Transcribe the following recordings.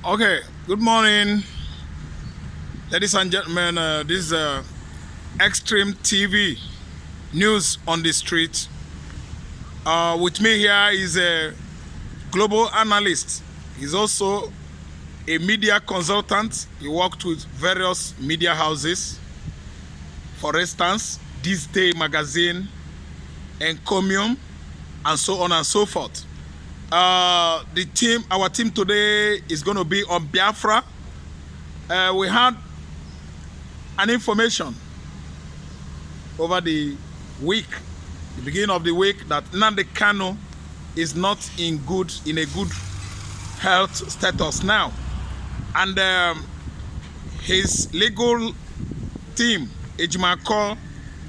Okay, good morning, ladies and gentlemen. This is Extreme TV News on the Street. With me here is a global analyst. He's also a media consultant. He worked with various media houses. For instance, This Day Magazine, Encomium, and so on and so forth. Our team today is going to be on Biafra. We had an information over the week, the beginning of the week, that Nnamdi Kanu is not in a good health status now, and his legal team, Ejimako,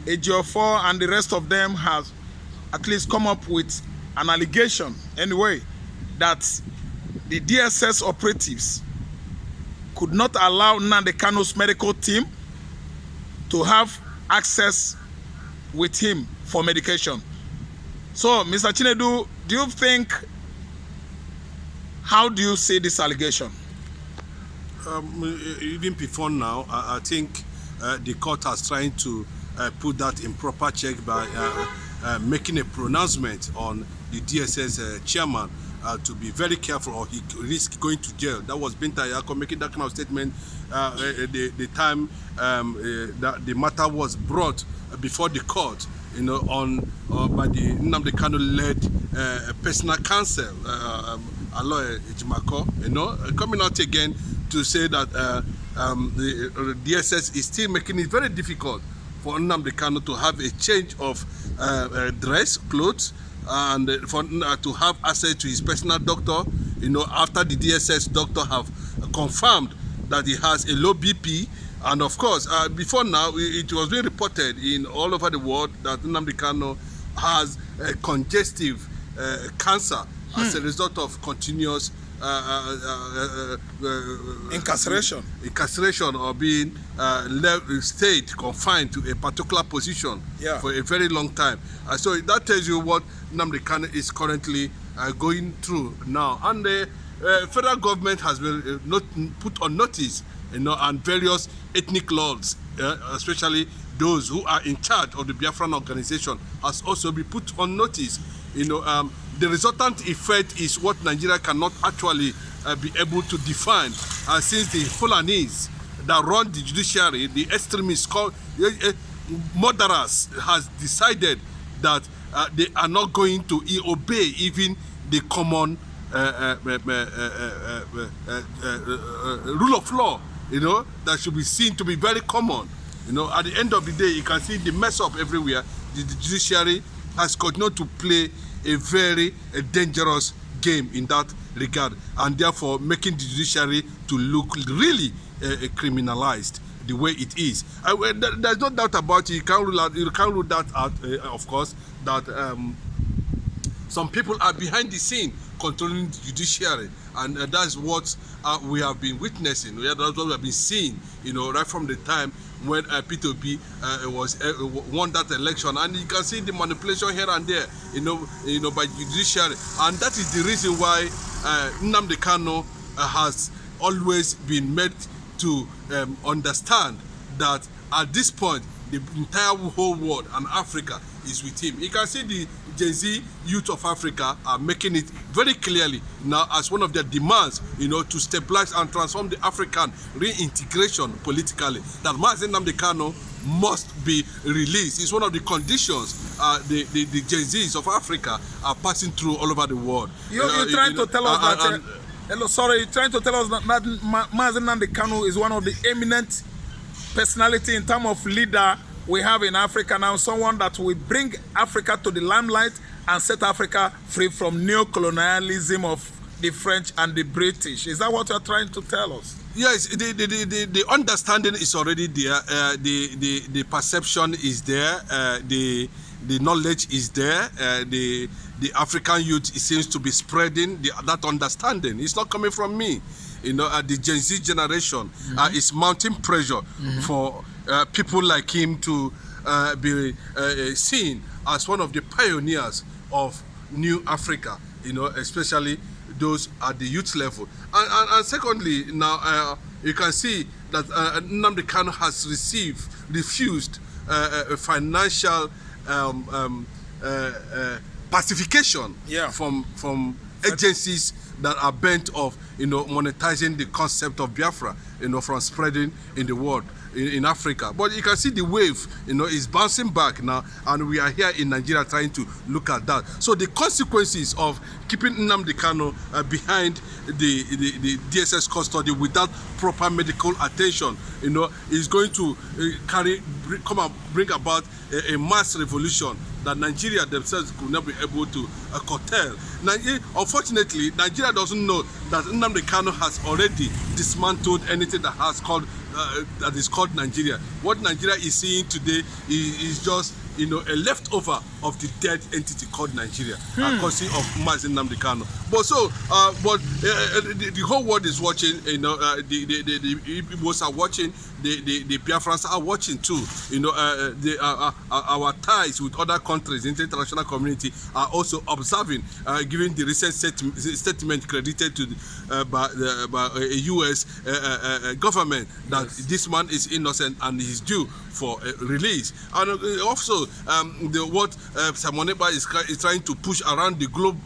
Ejiofor, and the rest of them have at least come up with an allegation anyway that the DSS operatives could not allow Nnamdi Kanu's medical team to have access with him for medication. So, Mr. Chinedu, how do you see this allegation? Even before now, I think the court has tried to put that in proper check by making a pronouncement on the DSS chairman to be very careful, or he risks going to jail. That was Binta Yako making that kind of statement the time that the matter was brought before the court, by the Nnamdi Kanu-led personal counsel, Aloy Ejimako, coming out again to say that the DSS is still making it very difficult for Nnamdi Kanu to have a change of dress, clothes, and to have access to his personal doctor, after the DSS doctor have confirmed that he has a low BP. And of course, before now, it was being reported in all over the world that Nnamdi Kanu has congestive cancer as a result of continuous incarceration or being stayed confined to a particular position for a very long time. So that tells you what Nnamdi Kanu is currently going through now. And the federal government has been put on notice, and various ethnic lords, especially those who are in charge of the Biafran organization, has also been put on notice. The resultant effect is what Nigeria cannot actually be able to define, since the Fulanis that run the judiciary, the extremists called murderers, has decided that they are not going to obey even the common rule of law, that should be seen to be very common. At the end of the day, you can see the mess up everywhere. The judiciary has continued to play a very dangerous game in that regard, and therefore making the judiciary to look really criminalized the way it is. There's no doubt about it. You can't rule that out, of course, that some people are behind the scene controlling the judiciary, and that's what we have been witnessing. That's what we have been seeing, right from the time when P2P won that election. And you can see the manipulation here and there, by judiciary. And that is the reason why Nnamdi Kanu has always been made to understand that at this point, the entire whole world and Africa is with him. You can see the Gen Z youth of Africa are making it very clearly now as one of their demands, to stabilize and transform the African reintegration politically, that Mazen Nnamdi Kanu must be released. It's one of the conditions the Gen Zs of Africa are passing through all over the world. You're trying to tell us that... you're trying to tell us that Mazen Nnamdi Kanu is one of the eminent personality in terms of leader we have in Africa now, someone that will bring Africa to the limelight and set Africa free from neo-colonialism of the French and the British. Is that what you're trying to tell us? Yes, the understanding is already there, the perception is there, the knowledge is there, the African youth seems to be spreading that understanding. It's not coming from me. The Gen Z generation is mounting pressure for people like him to be seen as one of the pioneers of New Africa, especially those at the youth level. And secondly, now you can see that Nnamdi Kanu has refused a financial pacification from agencies that are bent of monetizing the concept of Biafra, from spreading in the world, in Africa. But you can see the wave, is bouncing back now, and we are here in Nigeria trying to look at that. So the consequences of keeping Nnamdi Kanu behind the DSS custody without proper medical attention, is going to come and bring about a mass revolution that Nigeria themselves could not be able to curtail. Unfortunately, Nigeria doesn't know that Nnamdi Kanu has already dismantled anything that is called Nigeria. What Nigeria is seeing today is just a leftover of the dead entity called Nigeria, courtesy of Mazi Nnamdi Kanu. The whole world is watching. The Igbos are watching. The Biafrans are watching too. Our ties with other countries, the international community, are also observing. Given the recent statement credited to by a U.S. Government that this man is innocent and is due for release, and also what Simoneba is trying to push around the globe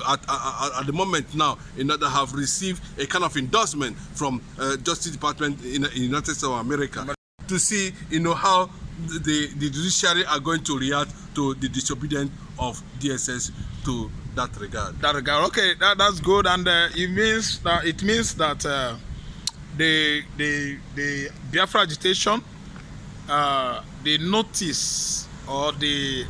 at the moment now, that have received a kind of endorsement from Justice Department in the United States of America, to see how the judiciary are going to react to the disobedience of DSS to that regard. Okay, that's good, and it means that the Biafra agitation, the notice or the